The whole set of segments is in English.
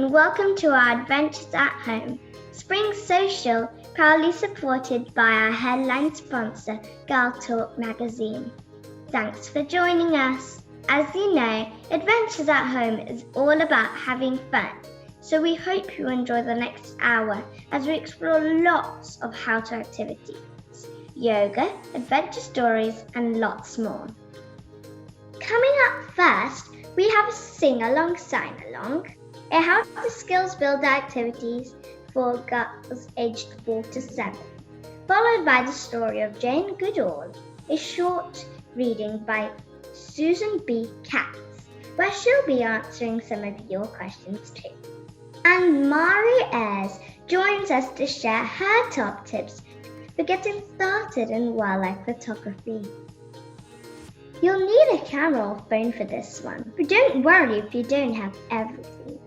and welcome to our Adventures at Home, Spring Social, proudly supported by our headline sponsor, Girl Talk magazine. Thanks for joining us. As you know, Adventures at Home is all about having fun, so we hope you enjoy the next hour as we explore lots of how-to activities, yoga, adventure stories, and lots more. Coming up first, we have a sing-along, sign-along, a how-to skills builder activities for girls aged 4 to 7, followed by the story of Jane Goodall, a short reading by Susan B. Katz, where she'll be answering some of your questions too. And Mairi Eyres joins us to share her top tips for getting started in wildlife photography. You'll need a camera or phone for this one, but don't worry if you don't have everything you need.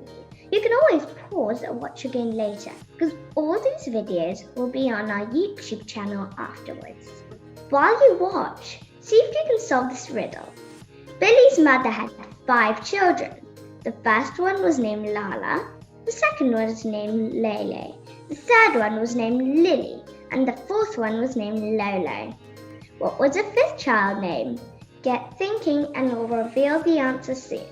You can always pause and watch again later, because all these videos will be on our YouTube channel afterwards. While you watch, see if you can solve this riddle. Billy's mother had 5 children. The first one was named Lala, the second one was named Lele, the third one was named Lily, and the fourth one was named Lolo. What was the 5th child named? Get thinking and we'll reveal the answer soon.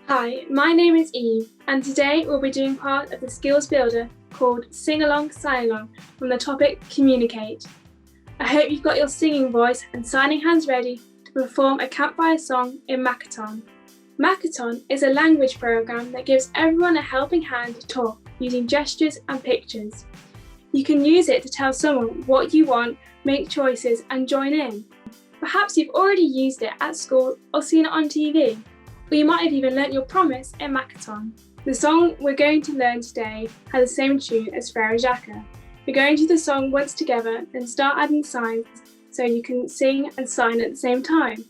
Hi, my name is Eve, and today we'll be doing part of the skills builder called Sing Along, Sign Along from the topic Communicate. I hope you've got your singing voice and signing hands ready to perform a campfire song in Makaton. Makaton is a language program that gives everyone a helping hand to talk using gestures and pictures. You can use it to tell someone what you want, make choices and join in. Perhaps you've already used it at school or seen it on TV, or you might have even learnt your promise in Makaton. The song we're going to learn today has the same tune as Frere Jacques. We're going to do the song once together and start adding signs so you can sing and sign at the same time.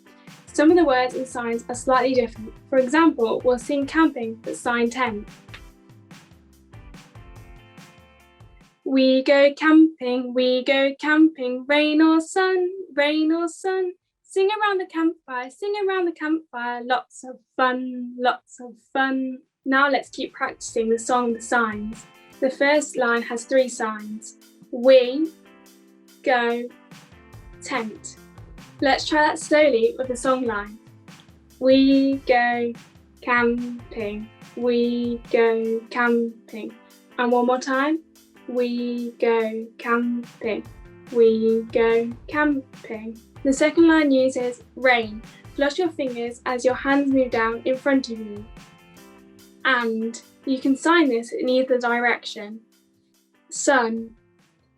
Some of the words and signs are slightly different. For example, we'll sing camping but sign tent. We go camping, rain or sun, sing around the campfire, lots of fun, lots of fun. Now let's keep practicing the song with the signs. The first line has 3 signs. We go tent. Let's try that slowly with the song line. We go camping. We go camping. And one more time. We go camping. We go camping. The second line uses rain. Flush your fingers as your hands move down in front of you. And you can sign this in either direction. Sun.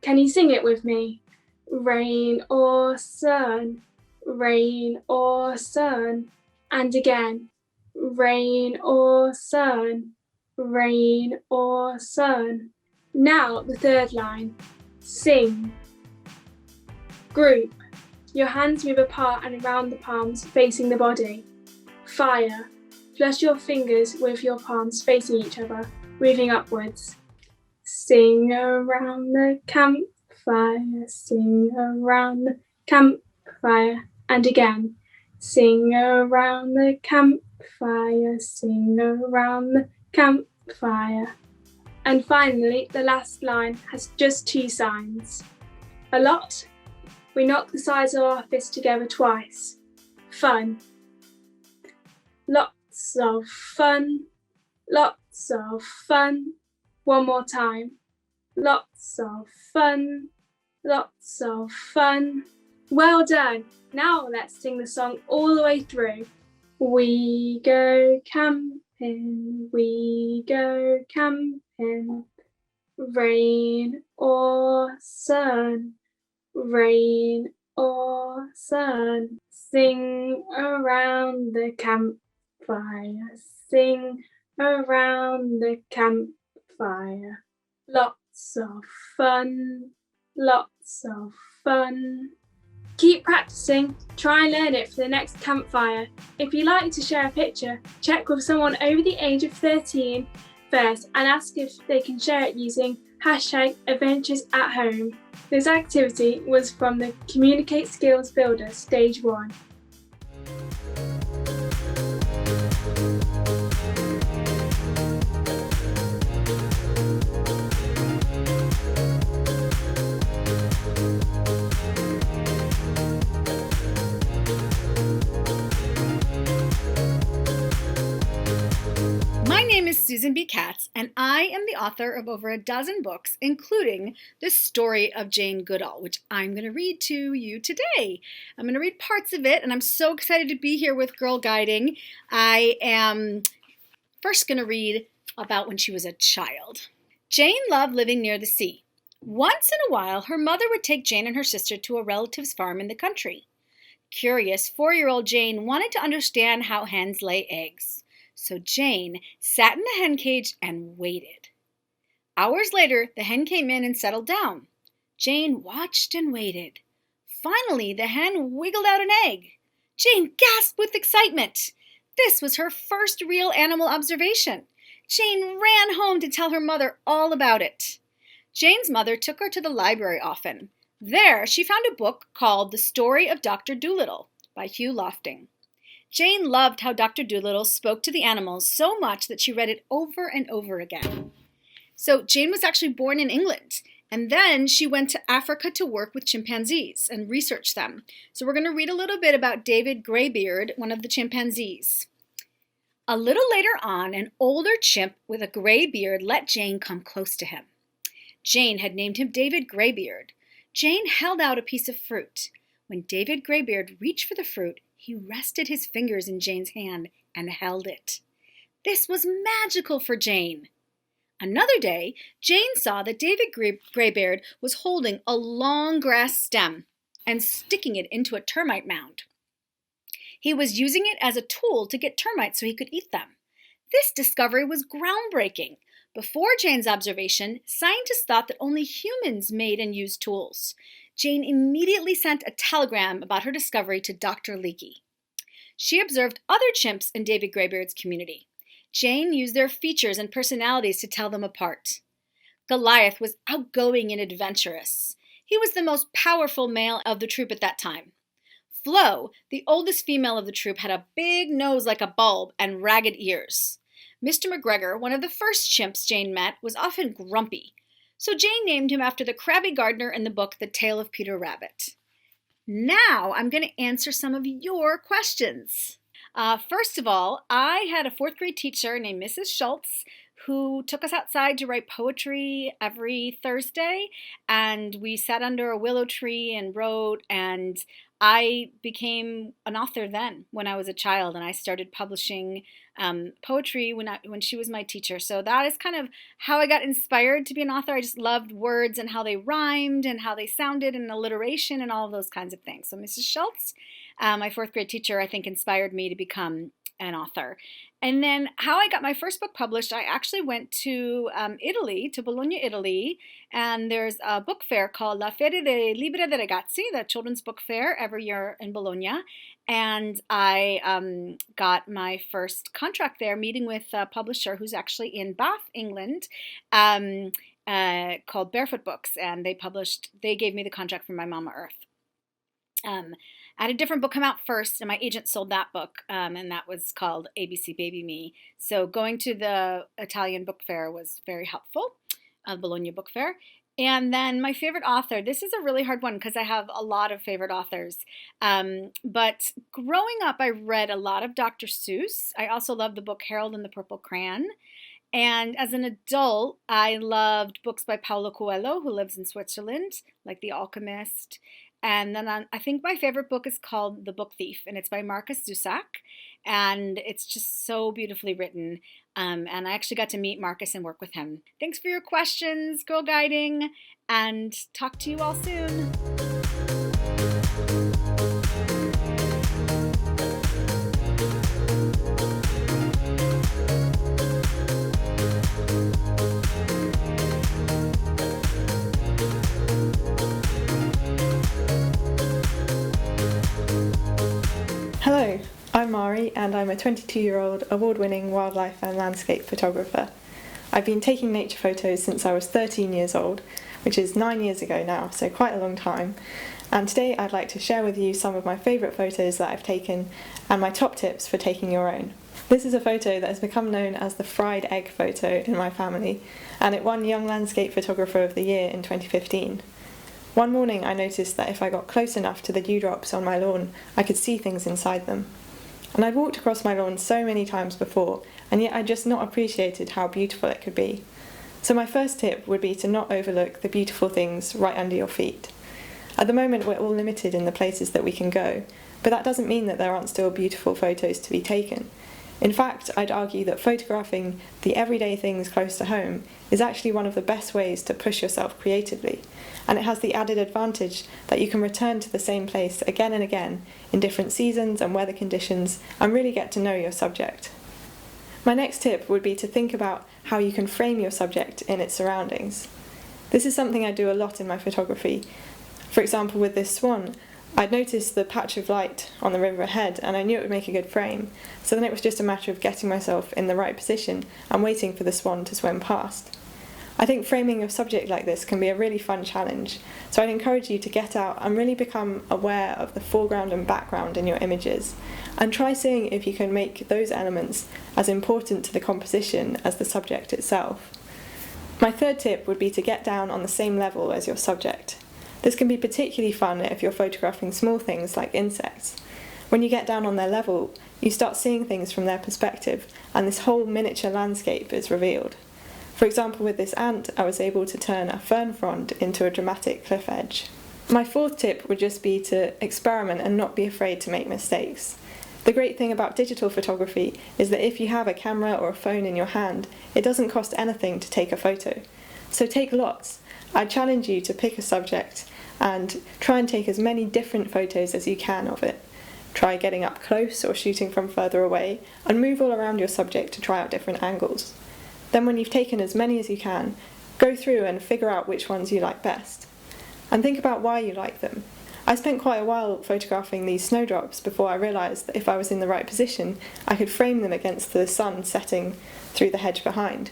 Can you sing it with me? Rain or sun, rain or sun. And again, rain or sun, rain or sun. Now the third line, sing. Group. Your hands move apart and around the palms facing the body. Fire. Flush your fingers with your palms facing each other, moving upwards. Sing around the campfire, sing around the campfire. And again, sing around the campfire, sing around the campfire. And finally, the last line has just 2 signs. A lot. We knock the sides of our fists together twice. Fun. Lots of fun, lots of fun. One more time. Lots of fun, lots of fun. Well done. Now let's sing the song all the way through. We go camping, we go camping. Rain or sun, rain or sun. Sing around the campfire, sing around the campfire. Lots of fun, lots of fun. Keep practicing, try and learn it for the next campfire. If you like to share a picture, check with someone over the age of 13 first and ask if they can share it using #adventures at home. This activity was from the Communicate Skills Builder Stage 1. My name is Susan B. Katz, and I am the author of over a dozen books, including The Story of Jane Goodall, which I'm going to read to you today. I'm going to read parts of it, and I'm so excited to be here with Girlguiding. I am first going to read about when she was a child. Jane loved living near the sea. Once in a while, her mother would take Jane and her sister to a relative's farm in the country. Curious, 4-year-old Jane wanted to understand how hens lay eggs. So Jane sat in the hen cage and waited. Hours later, the hen came in and settled down. Jane watched and waited. Finally, the hen wiggled out an egg. Jane gasped with excitement. This was her first real animal observation. Jane ran home to tell her mother all about it. Jane's mother took her to the library often. There, she found a book called The Story of Dr. Dolittle by Hugh Lofting. Jane loved how Dr. Dolittle spoke to the animals so much that she read it over and over again. So Jane was actually born in England, and then she went to Africa to work with chimpanzees and research them. So we're going to read a little bit about David Greybeard, one of the chimpanzees. A little later on, an older chimp with a gray beard let Jane come close to him. Jane had named him David Greybeard. Jane held out a piece of fruit. When David Greybeard reached for the fruit, he rested his fingers in Jane's hand and held it. This was magical for Jane. Another day, Jane saw that David Greybeard was holding a long grass stem and sticking it into a termite mound. He was using it as a tool to get termites so he could eat them. This discovery was groundbreaking. Before Jane's observation, scientists thought that only humans made and used tools. Jane immediately sent a telegram about her discovery to Dr. Leakey. She observed other chimps in David Greybeard's community. Jane used their features and personalities to tell them apart. Goliath was outgoing and adventurous. He was the most powerful male of the troop at that time. Flo, the oldest female of the troop, had a big nose like a bulb and ragged ears. Mr. McGregor, one of the first chimps Jane met, was often grumpy. So Jane named him after the crabby gardener in the book The Tale of Peter Rabbit. Now I'm going to answer some of your questions. First of all, I had a 4th grade teacher named Mrs. Schultz who took us outside to write poetry every Thursday, and we sat under a willow tree and wrote, and I became an author then when I was a child, and I started publishing poetry when she was my teacher. So that is kind of how I got inspired to be an author. I just loved words and how they rhymed and how they sounded and alliteration and all of those kinds of things. So Mrs. Schultz, my 4th grade teacher, I think inspired me to become an author. And then how I got my first book published, I actually went to Italy, to Bologna, Italy, and there's a book fair called La Feria dei Libri dei Ragazzi, the children's book fair every year in Bologna, and I got my first contract there, meeting with a publisher who's actually in Bath, England, called Barefoot Books, and they gave me the contract for My Mama Earth. I had a different book come out first, and my agent sold that book, and that was called ABC Baby Me. So going to the Italian book fair was very helpful, Bologna book fair. And then my favorite author, this is a really hard one because I have a lot of favorite authors. But growing up, I read a lot of Dr. Seuss. I also loved the book Harold and the Purple Crayon. And as an adult, I loved books by Paulo Coelho, who lives in Switzerland, like The Alchemist. And then I think my favorite book is called The Book Thief, and it's by Marcus Zusak, and it's just so beautifully written. And I actually got to meet Marcus and work with him. Thanks for your questions, Girlguiding, and talk to you all soon. Hello, I'm Mairi and I'm a 22-year-old award-winning wildlife and landscape photographer. I've been taking nature photos since I was 13 years old, which is 9 years ago now, so quite a long time. And today I'd like to share with you some of my favourite photos that I've taken and my top tips for taking your own. This is a photo that has become known as the fried egg photo in my family, and it won Young Landscape Photographer of the Year in 2015. One morning I noticed that if I got close enough to the dewdrops on my lawn, I could see things inside them. And I'd walked across my lawn so many times before, and yet I'd just not appreciated how beautiful it could be. So my first tip would be to not overlook the beautiful things right under your feet. At the moment we're all limited in the places that we can go, but that doesn't mean that there aren't still beautiful photos to be taken. In fact, I'd argue that photographing the everyday things close to home is actually one of the best ways to push yourself creatively, and it has the added advantage that you can return to the same place again and again in different seasons and weather conditions and really get to know your subject. My next tip would be to think about how you can frame your subject in its surroundings. This is something I do a lot in my photography. For example, with this swan, I'd noticed the patch of light on the river ahead and I knew it would make a good frame, so then it was just a matter of getting myself in the right position and waiting for the swan to swim past. I think framing your subject like this can be a really fun challenge, so I'd encourage you to get out and really become aware of the foreground and background in your images, and try seeing if you can make those elements as important to the composition as the subject itself. My third tip would be to get down on the same level as your subject. This can be particularly fun if you're photographing small things like insects. When you get down on their level, you start seeing things from their perspective, and this whole miniature landscape is revealed. For example, with this ant, I was able to turn a fern frond into a dramatic cliff edge. My fourth tip would just be to experiment and not be afraid to make mistakes. The great thing about digital photography is that if you have a camera or a phone in your hand, it doesn't cost anything to take a photo. So take lots. I challenge you to pick a subject and try and take as many different photos as you can of it. Try getting up close or shooting from further away, and move all around your subject to try out different angles. Then when you've taken as many as you can, go through and figure out which ones you like best. And think about why you like them. I spent quite a while photographing these snowdrops before I realised that if I was in the right position, I could frame them against the sun setting through the hedge behind.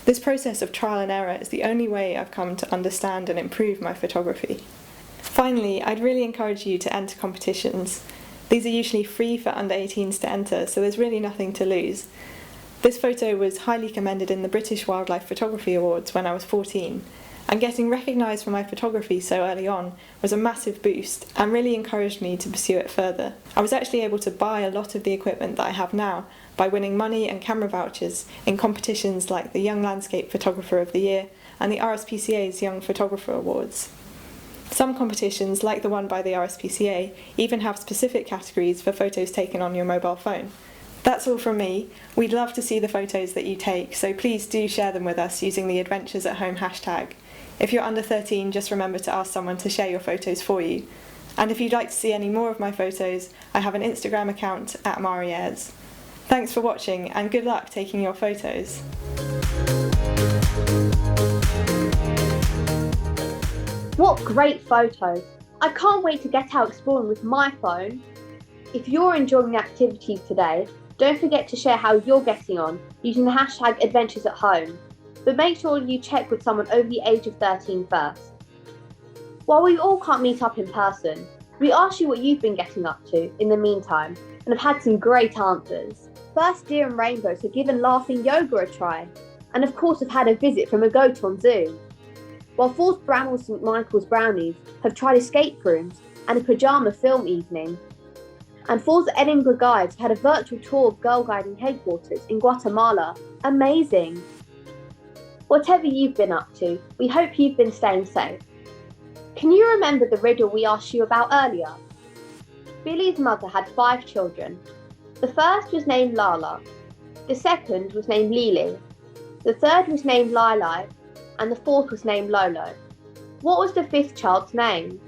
This process of trial and error is the only way I've come to understand and improve my photography. Finally, I'd really encourage you to enter competitions. These are usually free for under 18s to enter, so there's really nothing to lose. This photo was highly commended in the British Wildlife Photography Awards when I was 14, and getting recognised for my photography so early on was a massive boost and really encouraged me to pursue it further. I was actually able to buy a lot of the equipment that I have now by winning money and camera vouchers in competitions like the Young Landscape Photographer of the Year and the RSPCA's Young Photographer Awards. Some competitions, like the one by the RSPCA, even have specific categories for photos taken on your mobile phone. That's all from me. We'd love to see the photos that you take, so please do share them with us using the Adventures at Home hashtag. If you're under 13, just remember to ask someone to share your photos for you. And if you'd like to see any more of my photos, I have an Instagram account at Mairi Eyres. Thanks for watching and good luck taking your photos. What great photos! I can't wait to get out exploring with my phone. If you're enjoying the activities today, don't forget to share how you're getting on using the hashtag Adventures at Home. But make sure you check with someone over the age of 13 first. While we all can't meet up in person, we asked you what you've been getting up to in the meantime and have had some great answers. First Deer and Rainbows have given laughing yoga a try, and of course have had a visit from a goat on Zoom. While Fourth Bramwell St Michael's Brownies have tried escape rooms and a pyjama film evening. And Fourth Edinburgh Guides have had a virtual tour of Girlguiding headquarters in Guatemala. Amazing! Whatever you've been up to, we hope you've been staying safe. Can you remember the riddle we asked you about earlier? Billy's mother had 5 children. The first was named Lala, the second was named Lily, the third was named Lili, and the fourth was named Lolo. What was the 5th child's name?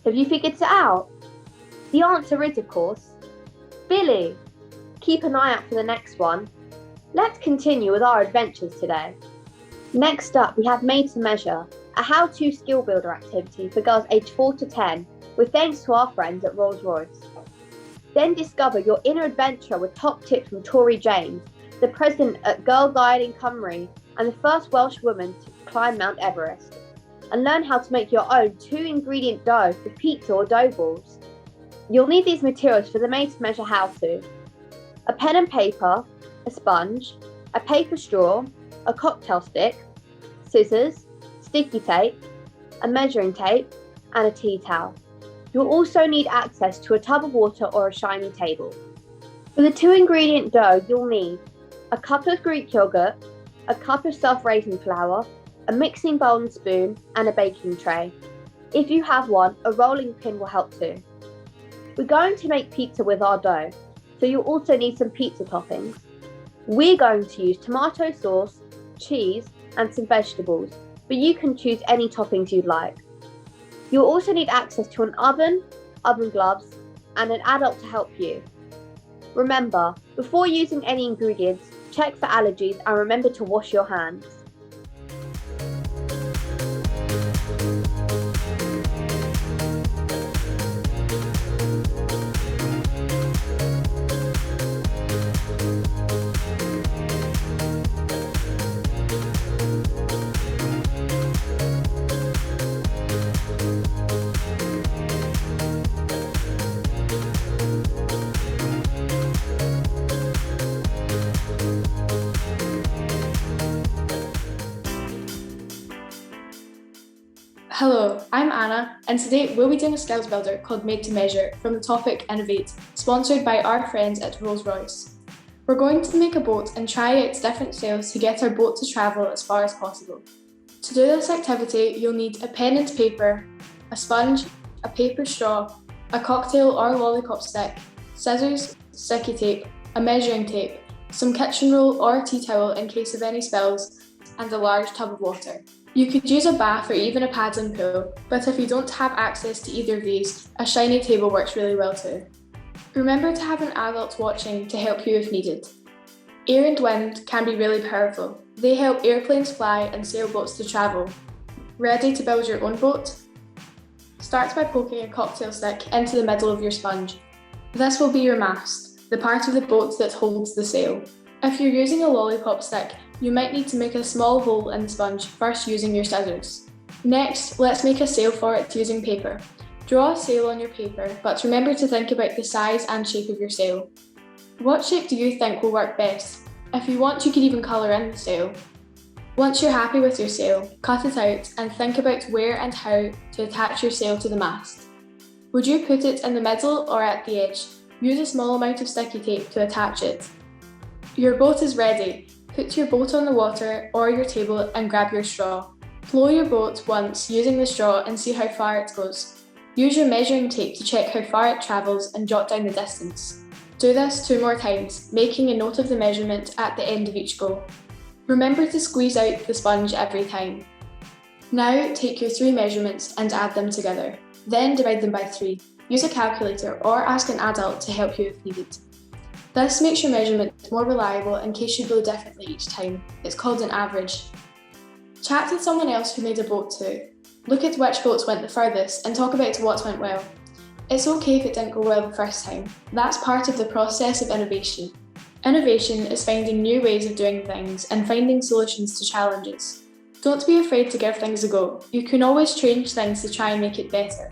Have you figured it out? The answer is, of course, Billy. Keep an eye out for the next one. Let's continue with our adventures today. Next up, we have Made to Measure, a how-to skill builder activity for girls aged 4 to 10, with thanks to our friends at Rolls-Royce. Then discover your inner adventure with top tips from Tori James, the president at Girlguiding Cymru and the first Welsh woman to climb Mount Everest. And learn how to make your own 2-ingredient dough for pizza or dough balls. You'll need these materials for the made-to-measure how-to: a pen and paper, a sponge, a paper straw, a cocktail stick, scissors, sticky tape, a measuring tape, and a tea towel. You'll also need access to a tub of water or a shiny table. For the 2-ingredient dough, you'll need a cup of Greek yogurt, a cup of self-raising flour, a mixing bowl and spoon, and a baking tray. If you have one, a rolling pin will help too. We're going to make pizza with our dough, so you'll also need some pizza toppings. We're going to use tomato sauce, cheese, and some vegetables, but you can choose any toppings you'd like. You'll also need access to an oven gloves, and an adult to help you. Remember, before using any ingredients, check for allergies and remember to wash your hands. Hello, I'm Anna, and today we'll be doing a skills builder called Made to Measure from the topic Innovate, sponsored by our friends at Rolls-Royce. We're going to make a boat and try out different sails to get our boat to travel as far as possible. To do this activity, you'll need a pen and paper, a sponge, a paper straw, a cocktail or lollipop stick, scissors, sticky tape, a measuring tape, some kitchen roll or tea towel in case of any spills, and a large tub of water. You could use a bath or even a paddling pool, but if you don't have access to either of these, a shiny table works really well too. Remember to have an adult watching to help you if needed. Air and wind can be really powerful. They help airplanes fly and sailboats to travel. Ready to build your own boat? Start by poking a cocktail stick into the middle of your sponge. This will be your mast, the part of the boat that holds the sail. If you're using a lollipop stick, you might need to make a small hole in the sponge first using your scissors. Next, let's make a sail for it using paper. Draw a sail on your paper, but remember to think about the size and shape of your sail. What shape do you think will work best? If you want, you could even colour in the sail. Once you're happy with your sail, cut it out and think about where and how to attach your sail to the mast. Would you put it in the middle or at the edge? Use a small amount of sticky tape to attach it. Your boat is ready. Put your boat on the water or your table and grab your straw. Blow your boat once using the straw and see how far it goes. Use your measuring tape to check how far it travels and jot down the distance. Do this 2 more times, making a note of the measurement at the end of each go. Remember to squeeze out the sponge every time. Now take your 3 measurements and add them together. Then divide them by 3. Use a calculator or ask an adult to help you if needed. This makes your measurement more reliable in case you blow differently each time. It's called an average. Chat to someone else who made a boat too. Look at which boats went the furthest and talk about what went well. It's okay if it didn't go well the first time. That's part of the process of innovation. Innovation is finding new ways of doing things and finding solutions to challenges. Don't be afraid to give things a go. You can always change things to try and make it better.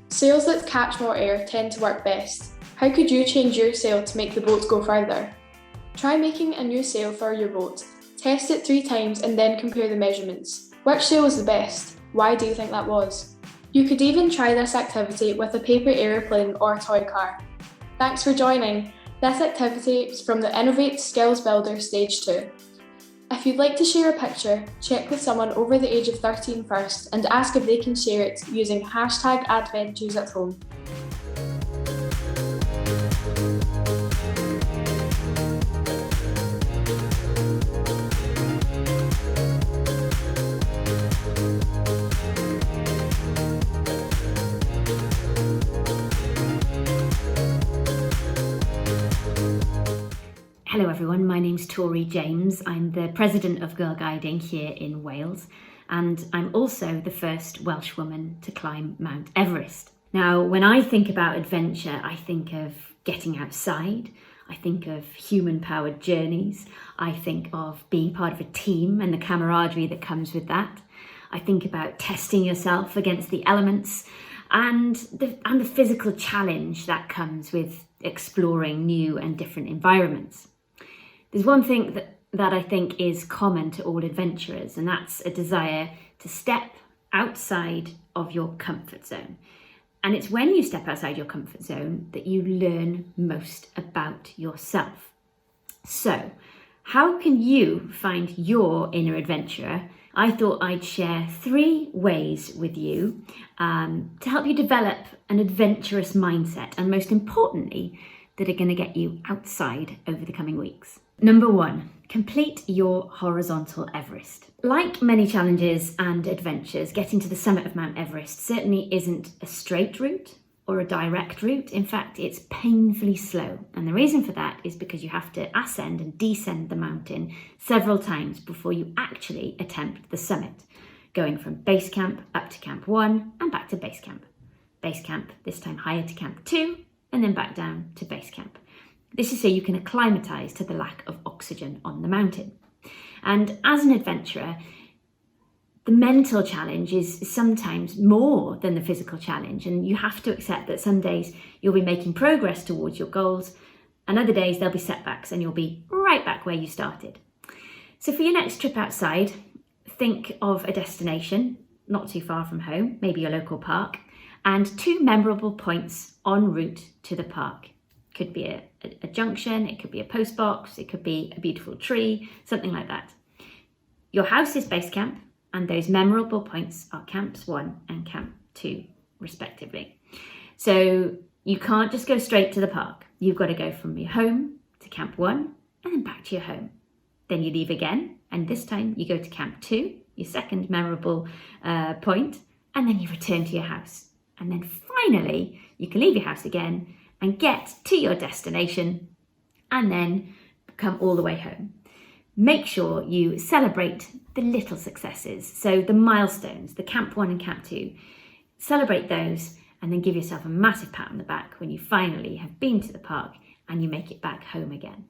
Sails that catch more air tend to work best. How could you change your sail to make the boat go further? Try making a new sail for your boat. Test it 3 times and then compare the measurements. Which sail was the best? Why do you think that was? You could even try this activity with a paper aeroplane or a toy car. Thanks for joining. This activity is from the Innovate Skills Builder Stage 2. If you'd like to share a picture, check with someone over the age of 13 first and ask if they can share it using #adventurous@home. Hello everyone, my name's Tori James. I'm the president of Girlguiding here in Wales, and I'm also the first Welsh woman to climb Mount Everest. Now, when I think about adventure, I think of getting outside. I think of human-powered journeys. I think of being part of a team and the camaraderie that comes with that. I think about testing yourself against the elements and the physical challenge that comes with exploring new and different environments. There's one thing that I think is common to all adventurers, and that's a desire to step outside of your comfort zone. And it's when you step outside your comfort zone that you learn most about yourself. So, how can you find your inner adventurer? I thought I'd share 3 ways with you to help you develop an adventurous mindset, and most importantly, that are going to get you outside over the coming weeks. Number 1, complete your horizontal Everest. Like many challenges and adventures, getting to the summit of Mount Everest certainly isn't a straight route or a direct route. In fact, it's painfully slow. And the reason for that is because you have to ascend and descend the mountain several times before you actually attempt the summit, going from base camp up to camp 1 and back to base camp. Base camp, this time higher to camp 2, and then back down to base camp. This is so you can acclimatise to the lack of oxygen on the mountain. And as an adventurer, the mental challenge is sometimes more than the physical challenge, and you have to accept that some days you'll be making progress towards your goals, and other days there'll be setbacks and you'll be right back where you started. So for your next trip outside, think of a destination not too far from home, maybe your local park, and 2 memorable points en route to the park. Could be a junction, it could be a post box, it could be a beautiful tree, something like that. Your house is base camp, and those memorable points are camps 1 and camp 2, respectively. So you can't just go straight to the park. You've got to go from your home to camp 1 and then back to your home. Then you leave again, and this time you go to camp 2, your second memorable point, and then you return to your house. And then finally, you can leave your house again and get to your destination and then come all the way home. Make sure you celebrate the little successes. So the milestones, the camp 1 and camp 2, celebrate those and then give yourself a massive pat on the back when you finally have been to the park and you make it back home again.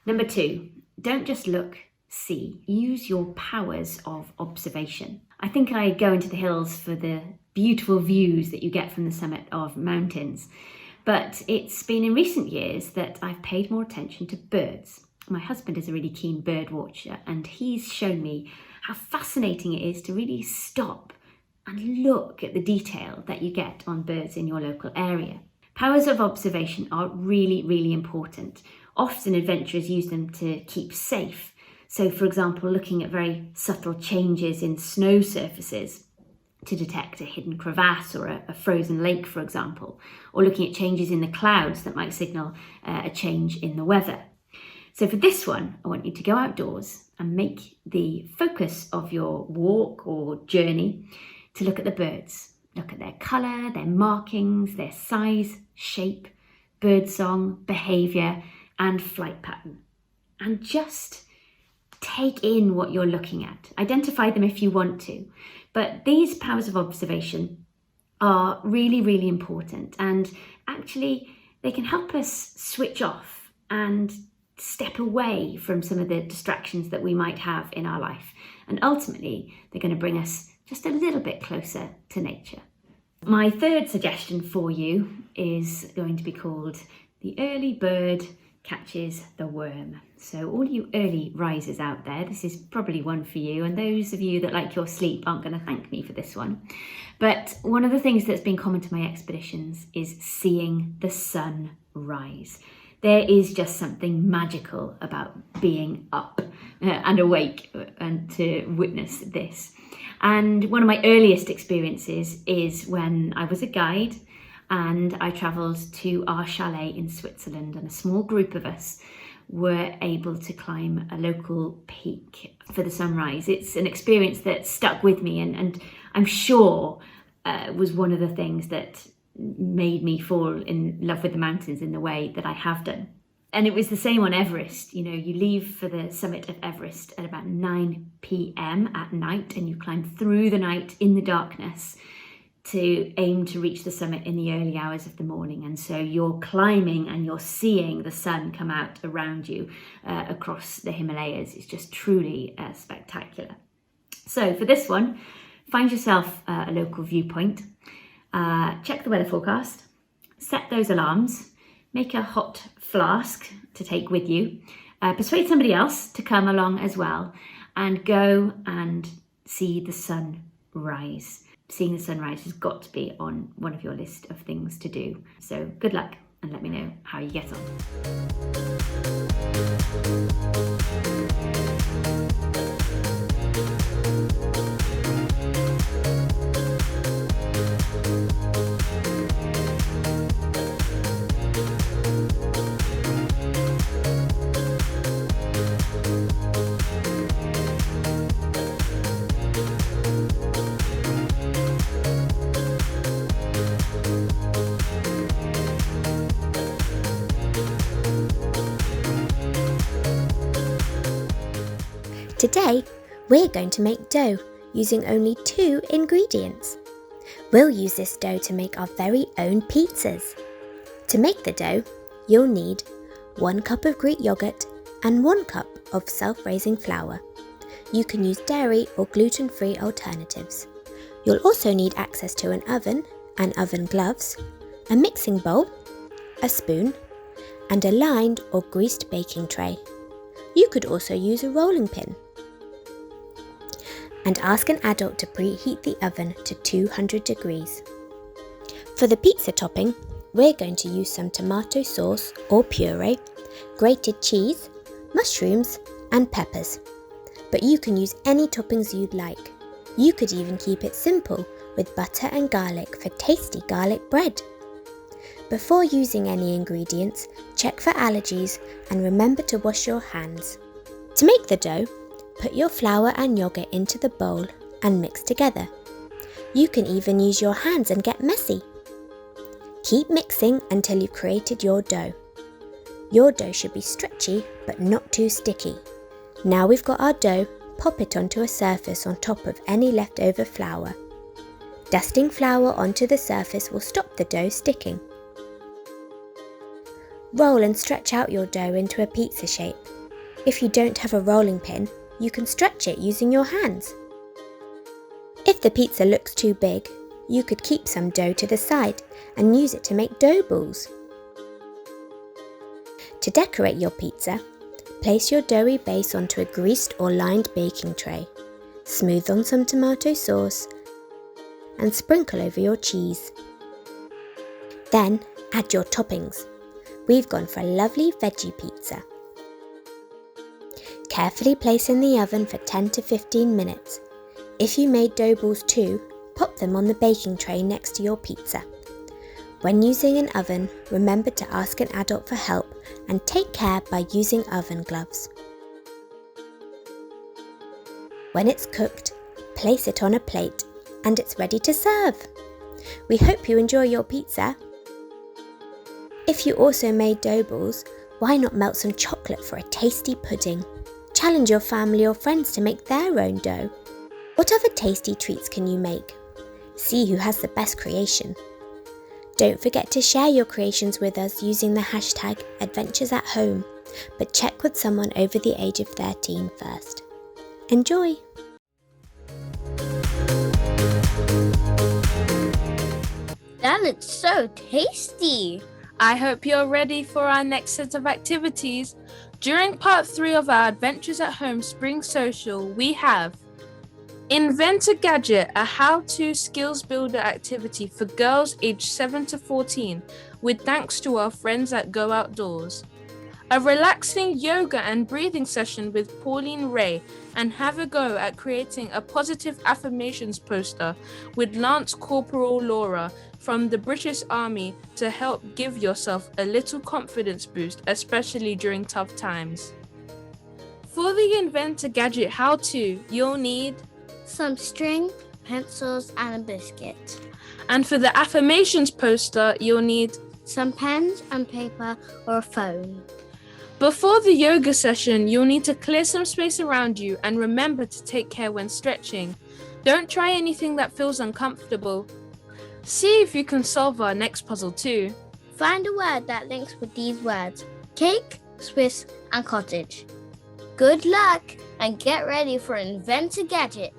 Number 2, don't just look, see. Use your powers of observation. I think I go into the hills for the beautiful views that you get from the summit of mountains. But it's been in recent years that I've paid more attention to birds. My husband is a really keen bird watcher, and he's shown me how fascinating it is to really stop and look at the detail that you get on birds in your local area. Powers of observation are really, really important. Often adventurers use them to keep safe. So, for example, looking at very subtle changes in snow surfaces to detect a hidden crevasse or a frozen lake, for example, or looking at changes in the clouds that might signal a change in the weather. So for this one, I want you to go outdoors and make the focus of your walk or journey to look at the birds. Look at their colour, their markings, their size, shape, birdsong, behaviour, and flight pattern. And just take in what you're looking at. Identify them if you want to. But these powers of observation are really, really important. And actually, they can help us switch off and step away from some of the distractions that we might have in our life. And ultimately, they're going to bring us just a little bit closer to nature. My 3rd suggestion for you is going to be called The Early Bird Catches the Worm. So all you early risers out there, this is probably one for you, and those of you that like your sleep aren't going to thank me for this one. But one of the things that's been common to my expeditions is seeing the sun rise. There is just something magical about being up and awake and to witness this. And one of my earliest experiences is when I was a guide and I travelled to our chalet in Switzerland, and a small group of us were able to climb a local peak for the sunrise. It's an experience that stuck with me and I'm sure was one of the things that made me fall in love with the mountains in the way that I have done. And it was the same on Everest. You know, you leave for the summit of Everest at about 9 p.m. at night and you climb through the night in the darkness to aim to reach the summit in the early hours of the morning. And so you're climbing and you're seeing the sun come out around you across the Himalayas. It's just truly spectacular. So for this one, find yourself a local viewpoint, check the weather forecast, set those alarms, make a hot flask to take with you, persuade somebody else to come along as well, and go and see the sun rise. Seeing the sunrise has got to be on one of your list of things to do. So good luck and let me know how you get on. Today, we're going to make dough using only 2 ingredients. We'll use this dough to make our very own pizzas. To make the dough, you'll need 1 cup of Greek yogurt and 1 cup of self-raising flour. You can use dairy or gluten-free alternatives. You'll also need access to an oven and oven gloves, a mixing bowl, a spoon, and a lined or greased baking tray. You could also use a rolling pin. And ask an adult to preheat the oven to 200 degrees. For the pizza topping, we're going to use some tomato sauce or puree, grated cheese, mushrooms, and peppers. But you can use any toppings you'd like. You could even keep it simple with butter and garlic for tasty garlic bread. Before using any ingredients, check for allergies and remember to wash your hands. To make the dough, put your flour and yogurt into the bowl and mix together. You can even use your hands and get messy. Keep mixing until you've created your dough. Your dough should be stretchy but not too sticky. Now we've got our dough, pop it onto a surface on top of any leftover flour. Dusting flour onto the surface will stop the dough sticking. Roll and stretch out your dough into a pizza shape. If you don't have a rolling pin, you can stretch it using your hands. If the pizza looks too big, you could keep some dough to the side and use it to make dough balls. To decorate your pizza, place your doughy base onto a greased or lined baking tray. Smooth on some tomato sauce and sprinkle over your cheese. Then add your toppings. We've gone for a lovely veggie pizza. Carefully place in the oven for 10 to 15 minutes. If you made dough balls too, pop them on the baking tray next to your pizza. When using an oven, remember to ask an adult for help and take care by using oven gloves. When it's cooked, place it on a plate and it's ready to serve. We hope you enjoy your pizza. If you also made dough balls, why not melt some chocolate for a tasty pudding? Challenge your family or friends to make their own dough. What other tasty treats can you make? See who has the best creation. Don't forget to share your creations with us using the hashtag #AdventuresAtHome, but check with someone over the age of 13 first. Enjoy! That looks so tasty! I hope you're ready for our next set of activities. During part 3 of our Adventures at Home Spring Social, we have Invent a Gadget, a how-to skills builder activity for girls aged 7 to 14, with thanks to our friends at Go Outdoors. A relaxing yoga and breathing session with Pauline Reay, and have a go at creating a positive affirmations poster with Lance Corporal Laura from the British Army to help give yourself a little confidence boost, especially during tough times. For the Invent a Gadget how-to, you'll need some string, pencils, and a biscuit. And for the affirmations poster, you'll need some pens and paper or a phone. Before the yoga session, you'll need to clear some space around you and remember to take care when stretching. Don't try anything that feels uncomfortable. See if you can solve our next puzzle too. Find a word that links with these words: cake, Swiss, and cottage. Good luck and get ready for Invent a Gadget.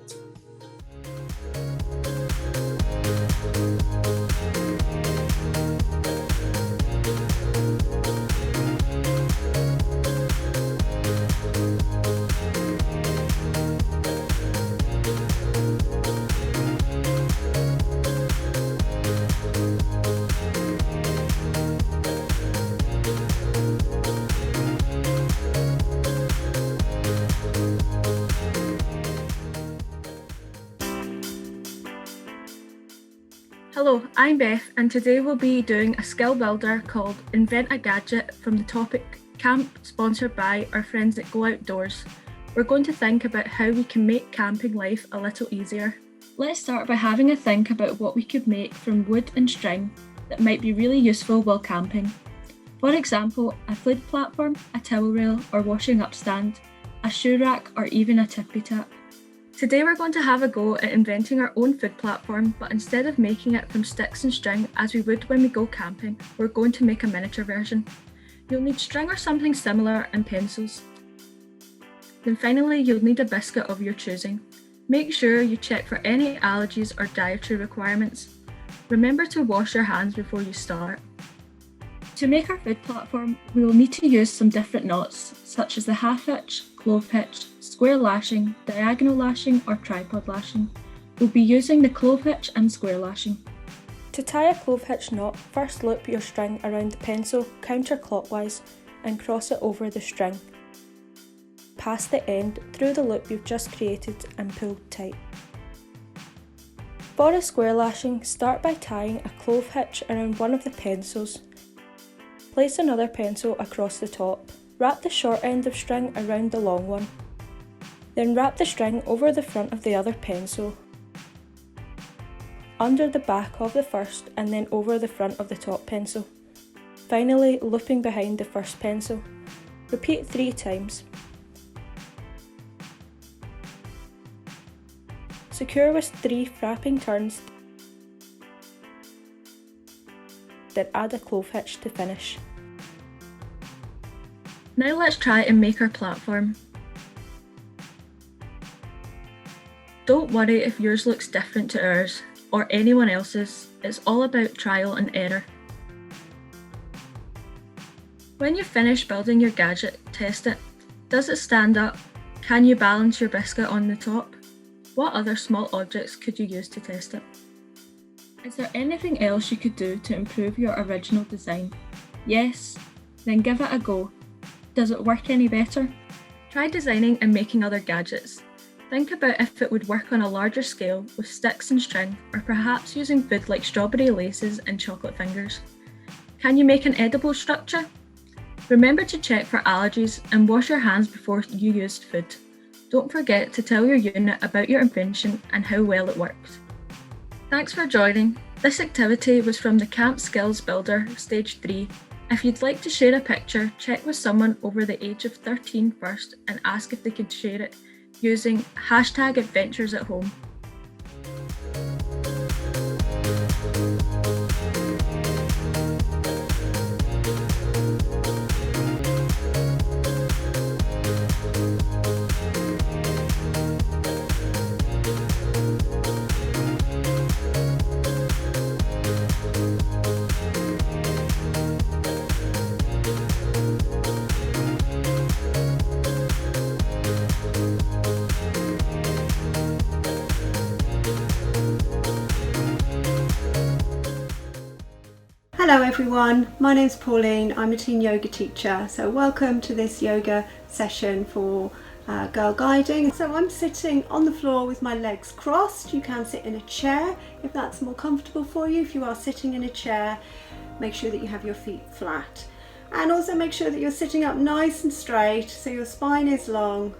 Hello, I'm Beth, and today we'll be doing a skill builder called Invent a Gadget from the topic Camp, sponsored by our friends at Go Outdoors. We're going to think about how we can make camping life a little easier. Let's start by having a think about what we could make from wood and string that might be really useful while camping. For example, a food platform, a towel rail or washing up stand, a shoe rack or even a tippy tap. Today we're going to have a go at inventing our own food platform, but instead of making it from sticks and string as we would when we go camping, we're going to make a miniature version. You'll need string or something similar and pencils. Then finally you'll need a biscuit of your choosing. Make sure you check for any allergies or dietary requirements. Remember to wash your hands before you start. To make our food platform, we will need to use some different knots, such as the half hitch, clove hitch, square lashing, diagonal lashing or tripod lashing. We'll be using the clove hitch and square lashing. To tie a clove hitch knot, first loop your string around the pencil counterclockwise and cross it over the string, past the end through the loop you've just created and pull tight. For a square lashing, start by tying a clove hitch around one of the pencils. Place another pencil across the top. Wrap the short end of string around the long one. Then wrap the string over the front of the other pencil, under the back of the first and then over the front of the top pencil. Finally, looping behind the first pencil. Repeat 3 times. Secure with 3 frapping turns, then add a clove hitch to finish. Now let's try and make our platform. Don't worry if yours looks different to ours or anyone else's, it's all about trial and error. When you finish building your gadget, test it. Does it stand up? Can you balance your biscuit on the top? What other small objects could you use to test it? Is there anything else you could do to improve your original design? Yes? Then give it a go. Does it work any better? Try designing and making other gadgets. Think about if it would work on a larger scale with sticks and string, or perhaps using food like strawberry laces and chocolate fingers. Can you make an edible structure? Remember to check for allergies and wash your hands before you use food. Don't forget to tell your unit about your invention and how well it worked. Thanks for joining. This activity was from the Camp Skills Builder Stage 3. If you'd like to share a picture, check with someone over the age of 13 first and ask if they could share it using #AdventurousAtHome. Hello everyone, my name's Pauline, I'm a teen yoga teacher, so welcome to this yoga session for Girlguiding. So I'm sitting on the floor with my legs crossed. You can sit in a chair if that's more comfortable for you. If you are sitting in a chair, make sure that you have your feet flat. And also make sure that you're sitting up nice and straight so your spine is long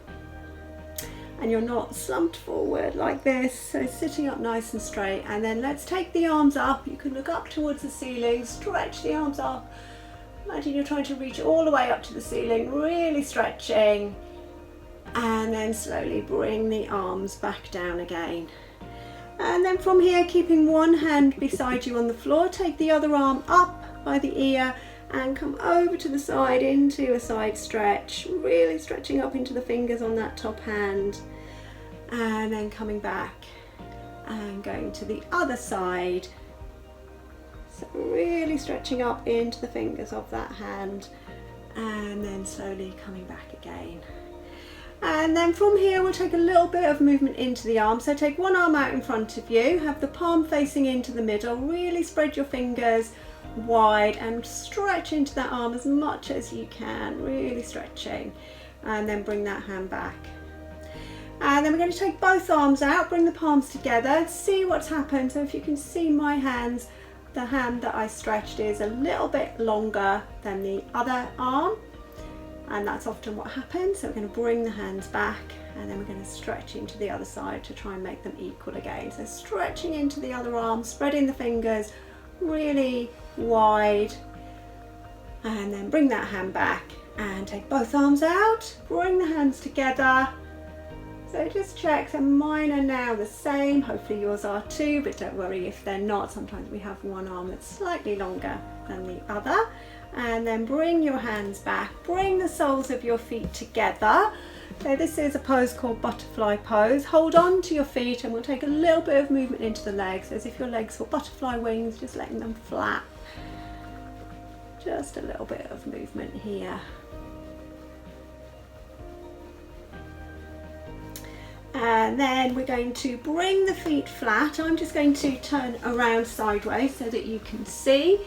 and you're not slumped forward like this. So sitting up nice and straight, and then let's take the arms up. You can look up towards the ceiling, stretch the arms up. Imagine you're trying to reach all the way up to the ceiling, really stretching, and then slowly bring the arms back down again. And then from here, keeping one hand beside you on the floor, take the other arm up by the ear and come over to the side into a side stretch, really stretching up into the fingers on that top hand, and then coming back and going to the other side. So really stretching up into the fingers of that hand and then slowly coming back again. And then from here we'll take a little bit of movement into the arm. So take one arm out in front of you, have the palm facing into the middle, really spread your fingers wide and stretch into that arm as much as you can, really stretching, and then bring that hand back. And then we're going to take both arms out, bring the palms together, see what's happened. So if you can see my hands, the hand that I stretched is a little bit longer than the other arm, and that's often what happens. So we're going to bring the hands back and then we're going to stretch into the other side to try and make them equal again. So stretching into the other arm, spreading the fingers really wide, and then bring that hand back and take both arms out, bring the hands together. So just check, so mine are now the same, hopefully yours are too, but don't worry if they're not. Sometimes we have one arm that's slightly longer than the other. And then bring your hands back, bring the soles of your feet together. So this is a pose called butterfly pose. Hold on to your feet and we'll take a little bit of movement into the legs, as if your legs were butterfly wings, just letting them flap. Just a little bit of movement here. And then we're going to bring the feet flat. I'm just going to turn around sideways so that you can see.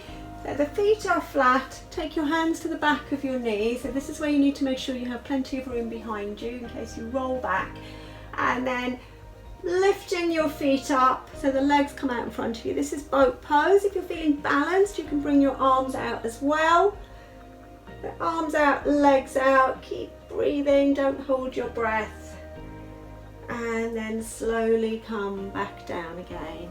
So the feet are flat. Take your hands to the back of your knees. So this is where you need to make sure you have plenty of room behind you in case you roll back. And then lifting your feet up so the legs come out in front of you. This is boat pose. If you're feeling balanced, you can bring your arms out as well. The arms out, legs out. Keep breathing, don't hold your breath. And then slowly come back down again.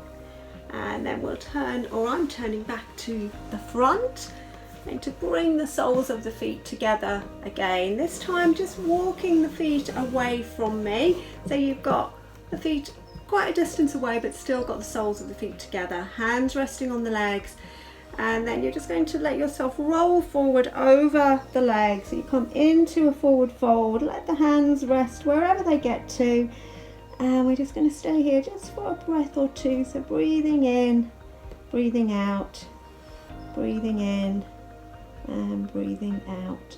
And then we'll turn, or I'm turning back to the front. I'm going to bring the soles of the feet together again. This time just walking the feet away from me. So you've got the feet quite a distance away, but still got the soles of the feet together. Hands resting on the legs. And then you're just going to let yourself roll forward over the legs. So you come into a forward fold, let the hands rest wherever they get to. And we're just going to stay here just for a breath or two. So breathing in, breathing out, breathing in and breathing out.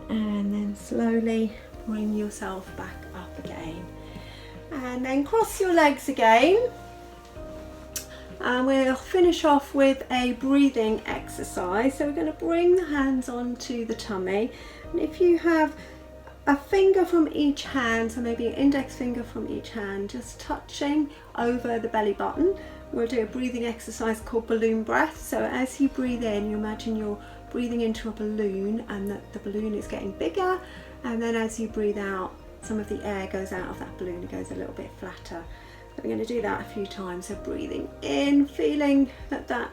And then slowly bring yourself back up again. And then cross your legs again. And we'll finish off with a breathing exercise. So we're going to bring the hands onto the tummy. And if you have a finger from each hand, so maybe an index finger from each hand, just touching over the belly button, we'll do a breathing exercise called balloon breath. So as you breathe in, you imagine you're breathing into a balloon and that the balloon is getting bigger. And then as you breathe out, some of the air goes out of that balloon, it goes a little bit flatter. So we're going to do that a few times. So breathing in, feeling that that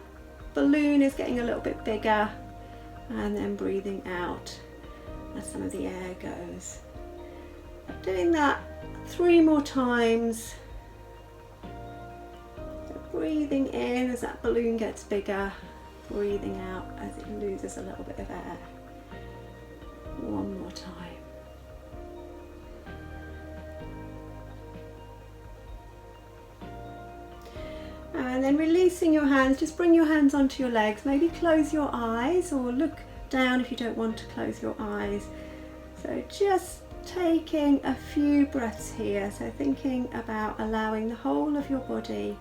balloon is getting a little bit bigger, and then breathing out as some of the air goes. Doing that 3 more times. So breathing in as that balloon gets bigger, breathing out as it loses a little bit of air. 1 more time. And then releasing your hands, just bring your hands onto your legs, maybe close your eyes or look down if you don't want to close your eyes. So just taking a few breaths here, so thinking about allowing the whole of your body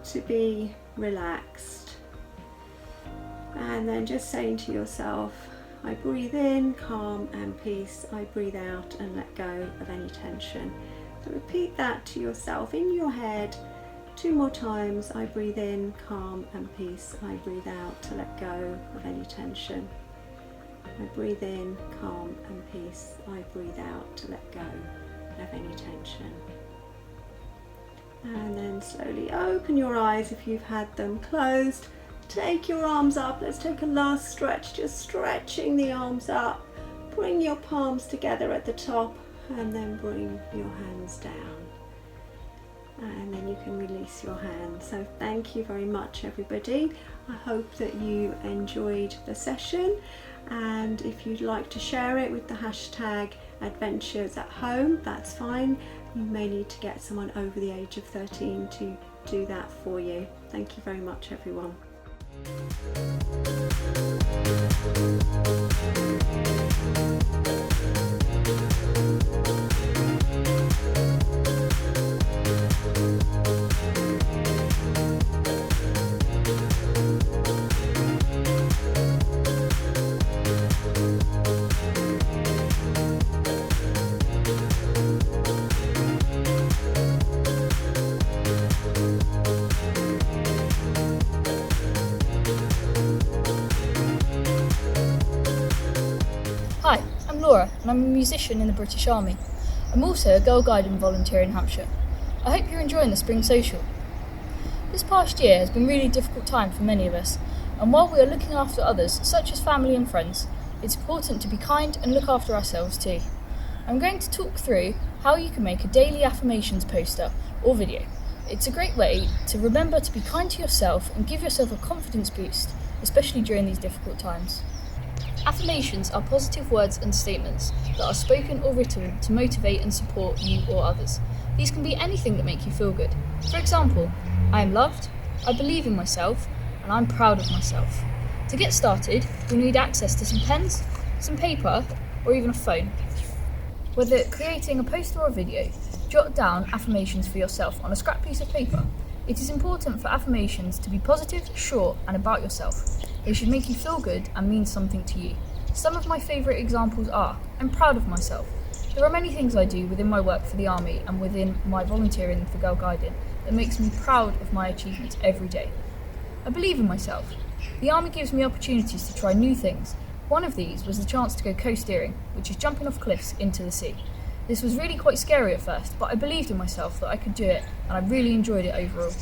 to be relaxed. And then just saying to yourself, I breathe in, calm and peace. I breathe out and let go of any tension. So repeat that to yourself in your head 2 more times. I breathe in, calm and peace. I breathe out to let go of any tension. I breathe in, calm and peace. I breathe out to let go of any tension. And then slowly open your eyes if you've had them closed. Take your arms up. Let's take a last stretch, just stretching the arms up. Bring your palms together at the top and then bring your hands down. and then you can release your hand. So thank you very much, everybody. I hope that you enjoyed the session, and if you'd like to share it with the hashtag adventures at home, that's fine. You may need to get someone over the age of 13 to do that for you. Thank you very much, everyone. Hi, I'm Laura and I'm a musician in the British Army. I'm also a Girlguiding volunteer in Hampshire. I hope you're enjoying the Spring Social. This past year has been a really difficult time for many of us, and while we are looking after others, such as family and friends, it's important to be kind and look after ourselves too. I'm going to talk through how you can make a daily affirmations poster or video. It's a great way to remember to be kind to yourself and give yourself a confidence boost, especially during these difficult times. Affirmations are positive words and statements that are spoken or written to motivate and support you or others. These can be anything that make you feel good. For example, I am loved, I believe in myself, and I'm proud of myself. To get started, you'll need access to some pens, some paper, or even a phone. Whether creating a poster or a video, jot down affirmations for yourself on a scrap piece of paper. It is important for affirmations to be positive, short, and about yourself. They should make you feel good and mean something to you. Some of my favourite examples are, I'm proud of myself. There are many things I do within my work for the Army and within my volunteering for Girlguiding that makes me proud of my achievements every day. I believe in myself. The Army gives me opportunities to try new things. One of these was the chance to go coast-steering, which is jumping off cliffs into the sea. This was really quite scary at first, but I believed in myself that I could do it, and I really enjoyed it overall.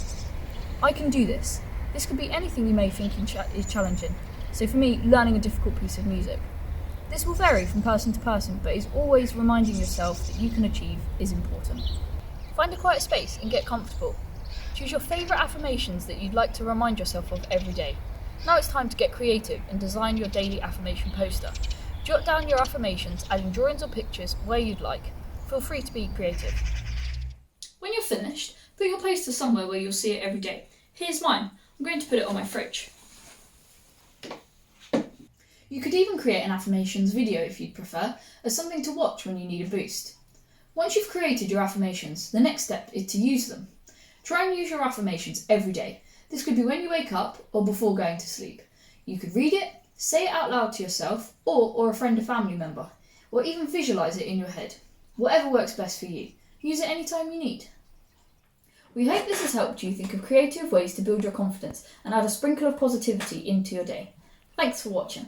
I can do this. This could be anything you may think is challenging. So for me, learning a difficult piece of music. This will vary from person to person, but is always reminding yourself that you can achieve is important. Find a quiet space and get comfortable. Choose your favourite affirmations that you'd like to remind yourself of every day. Now it's time to get creative and design your daily affirmation poster. Jot down your affirmations, adding drawings or pictures where you'd like. Feel free to be creative. When you're finished, put your poster somewhere where you'll see it every day. Here's mine. I'm going to put it on my fridge. You could even create an affirmations video if you'd prefer, as something to watch when you need a boost. Once you've created your affirmations, the next step is to use them. Try and use your affirmations every day. This could be when you wake up or before going to sleep. You could read it, say it out loud to yourself or a friend or family member, or even visualise it in your head. Whatever works best for you. Use it anytime you need. We hope this has helped you think of creative ways to build your confidence and add a sprinkle of positivity into your day. Thanks for watching.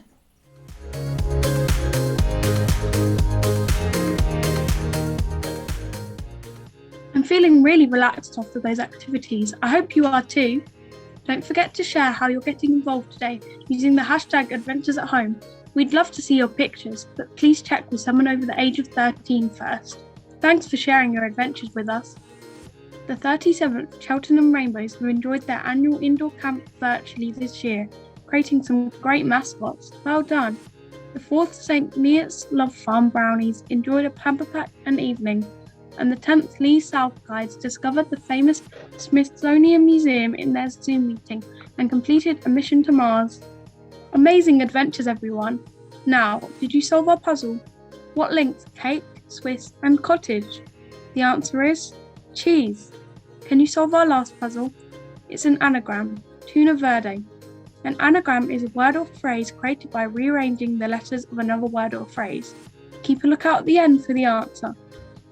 I'm feeling really relaxed after those activities. I hope you are too. Don't forget to share how you're getting involved today using the hashtag adventures at home. We'd love to see your pictures, but please check with someone over the age of 13 first. Thanks for sharing your adventures with us. The 37th Cheltenham Rainbows have enjoyed their annual indoor camp virtually this year, creating some great mascots. Well done. The 4th St Neots Love Farm Brownies enjoyed a pamper pack and evening, and the 10th Lee South Guides discovered the famous Smithsonian Museum in their Zoom meeting and completed a mission to Mars. Amazing adventures, everyone. Now, did you solve our puzzle? What links cake, Swiss and cottage? The answer is cheese. Can you solve our last puzzle? It's an anagram, tuna verde. An anagram is a word or phrase created by rearranging the letters of another word or phrase. Keep a lookout at the end for the answer.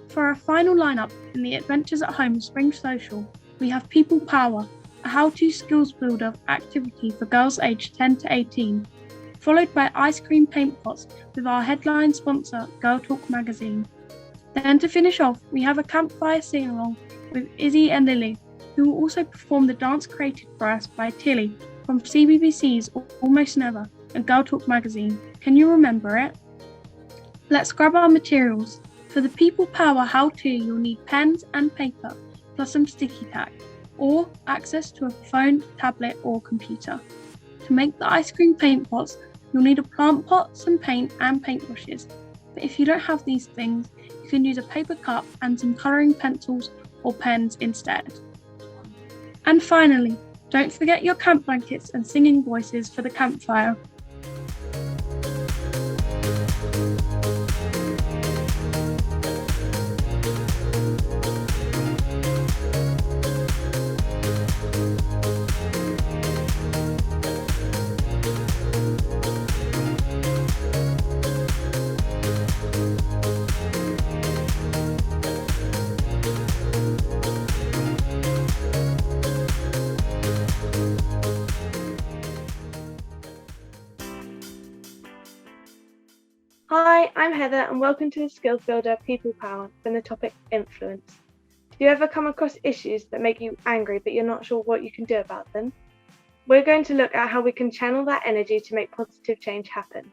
For our final lineup in the Adventures at Home Spring Social, we have People Power, a how-to skills builder activity for girls aged 10 to 18, followed by ice cream paint pots with our headline sponsor, Girl Talk magazine. Then to finish off, we have a campfire sing-along with Izzy and Lily, who will also perform the dance created for us by Tilly from CBBC's Almost Never and Girl Talk magazine. Can you remember it? Let's grab our materials. For the People Power how-to, you'll need pens and paper, plus some sticky tack, or access to a phone, tablet or computer. To make the ice cream paint pots, you'll need a plant pot, some paint and paintbrushes. But if you don't have these things, you can use a paper cup and some colouring pencils or pens instead. And finally, don't forget your camp blankets and singing voices for the campfire. Hi, I'm Heather and welcome to the Skills Builder People Power from the topic Influence. Do you ever come across issues that make you angry but you're not sure what you can do about them? We're going to look at how we can channel that energy to make positive change happen.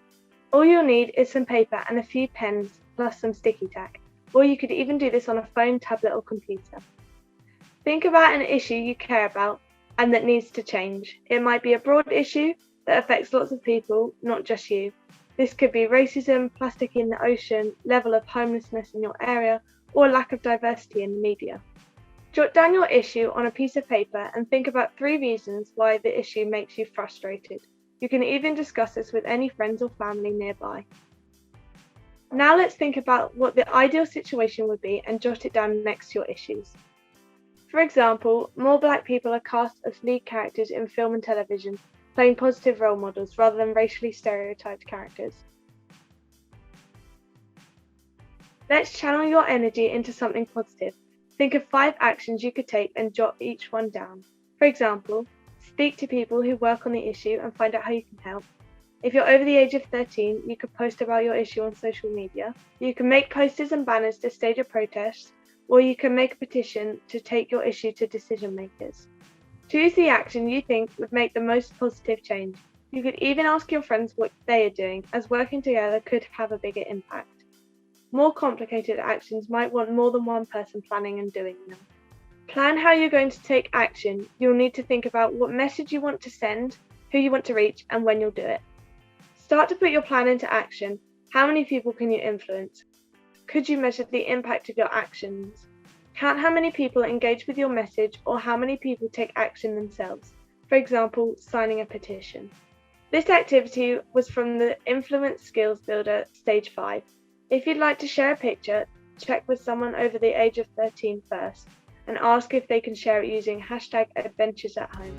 All you'll need is some paper and a few pens plus some sticky tack, or you could even do this on a phone, tablet or computer. Think about an issue you care about and that needs to change. It might be a broad issue that affects lots of people, not just you. This could be racism, plastic in the ocean, level of homelessness in your area, or lack of diversity in the media. Jot down your issue on a piece of paper and think about 3 reasons why the issue makes you frustrated. You can even discuss this with any friends or family nearby. Now let's think about what the ideal situation would be and jot it down next to your issues. For example, more Black people are cast as lead characters in film and television, playing positive role models rather than racially stereotyped characters. Let's channel your energy into something positive. Think of 5 actions you could take and jot each one down. For example, speak to people who work on the issue and find out how you can help. If you're over the age of 13, you could post about your issue on social media. You can make posters and banners to stage a protest, or you can make a petition to take your issue to decision makers. Choose the action you think would make the most positive change. You could even ask your friends what they are doing, as working together could have a bigger impact. More complicated actions might want more than one person planning and doing them. Plan how you're going to take action. You'll need to think about what message you want to send, who you want to reach, and when you'll do it. Start to put your plan into action. How many people can you influence? Could you measure the impact of your actions? Count how many people engage with your message or how many people take action themselves. For example, signing a petition. This activity was from the Influence Skills Builder Stage 5. If you'd like to share a picture, check with someone over the age of 13 first and ask if they can share it using #AdventuresAtHome.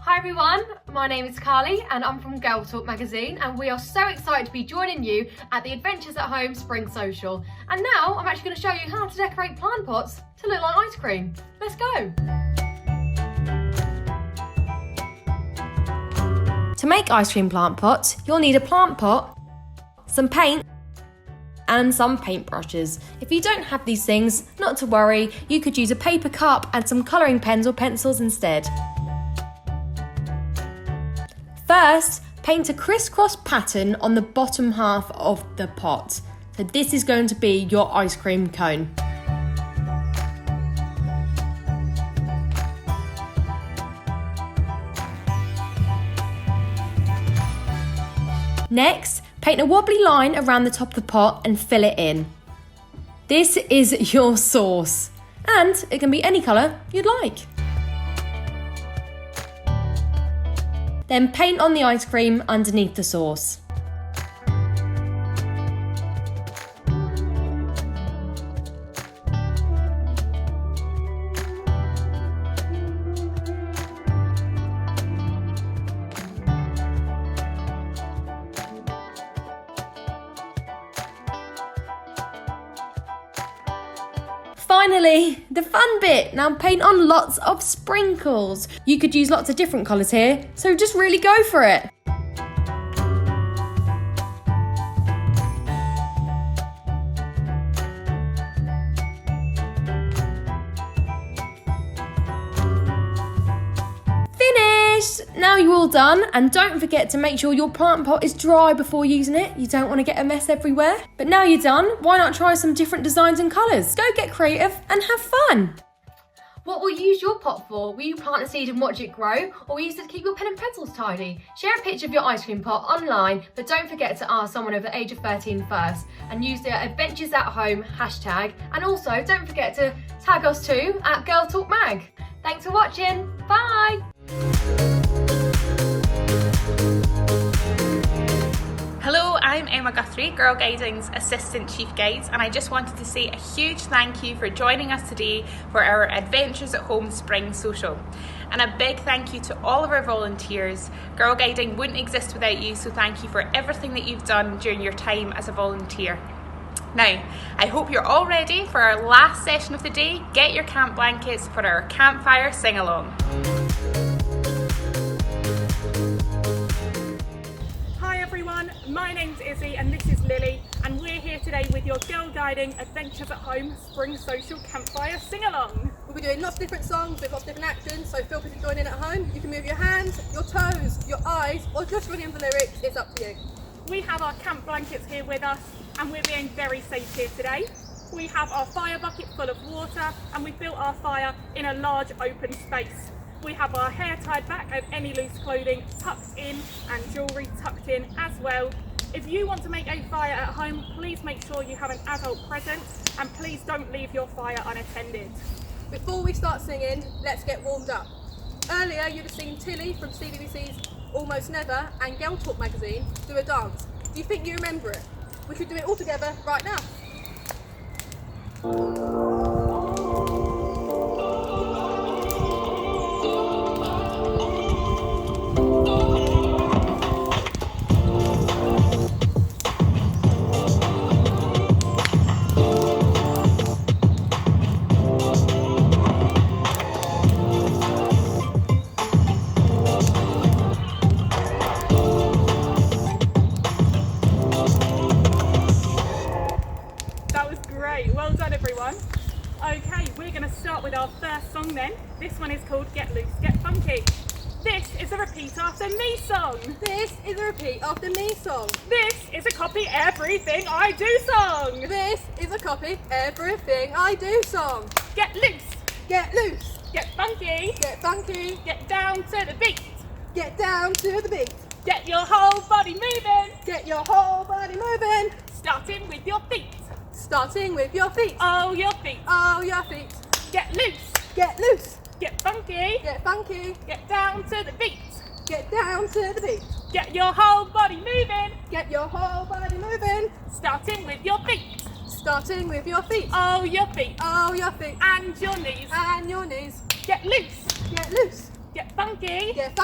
Hi everyone, my name is Carly and I'm from Girl Talk magazine, and we are so excited to be joining you at the Adventures at Home Spring Social. And now I'm actually going to show you how to decorate plant pots to look like ice cream. Let's go! To make ice cream plant pots, you'll need a plant pot, some paint and some paintbrushes. If you don't have these things, not to worry, you could use a paper cup and some colouring pens or pencils instead. First, paint a crisscross pattern on the bottom half of the pot. So this is going to be your ice cream cone. Next, paint a wobbly line around the top of the pot and fill it in. This is your sauce, and it can be any colour you'd like. Then paint on the ice cream underneath the sauce. finally, the fun bit. Now paint on lots of sprinkles. You could use lots of different colours here, so just really go for it. Now you're all done, and don't forget to make sure your plant pot is dry before using it. You don't want to get a mess everywhere. But now you're done, why not try some different designs and colours? Go get creative and have fun. What will you use your pot for? Will you plant a seed and watch it grow, or will you use it to keep your pen and pencils tidy? Share a picture of your ice cream pot online, but don't forget to ask someone over the age of 13 first, and use the adventures at home hashtag, and also don't forget to tag us too at Girl Talk Mag. Thanks for watching, bye! Hello, I'm Emma Guthrie, Girlguiding's Assistant Chief Guide, and I just wanted to say a huge thank you for joining us today for our Adventures at Home Spring Social. And a big thank you to all of our volunteers. Girlguiding wouldn't exist without you, so thank you for everything that you've done during your time as a volunteer. Now, I hope you're all ready for our last session of the day. Get your camp blankets for our campfire sing-along. My name's Izzy and this is Lily, and we're here today with your Girlguiding Adventures at Home Spring Social Campfire Sing-Along. We'll be doing lots of different songs with lots of different actions, so feel free to join in at home. You can move your hands, your toes, your eyes, or just running the lyrics, it's up to you. We have our camp blankets here with us, and we're being very safe here today. We have our fire bucket full of water, and we've built our fire in a large open space. We have our hair tied back and any loose clothing tucked in and jewellery tucked in as well. If you want to make a fire at home, please make sure you have an adult present, and please don't leave your fire unattended. Before we start singing, let's get warmed up. Earlier you'd have seen Tilly from CBBC's Almost Never and Girl Talk magazine do a dance. Do you think you remember it? We should do it all together right now. With our first song then. This one is called Get Loose, Get Funky. This is a repeat after me song. This is a repeat after me song. This is a copy everything I do song. This is a copy everything I do song. Get loose, get loose, get funky, get funky, get down to the beat, get down to the beat. Get your whole body moving, get your whole body moving. Starting with your feet, starting with your feet. Oh, your feet, oh, your feet. Get loose, get loose, get funky, get down to the beat, get down to the beat. Get your whole body moving, get your whole body moving. Starting with your feet, starting with your feet. Oh, your feet, oh, your feet. And your knees, and your knees. Get loose, get loose, get funky, get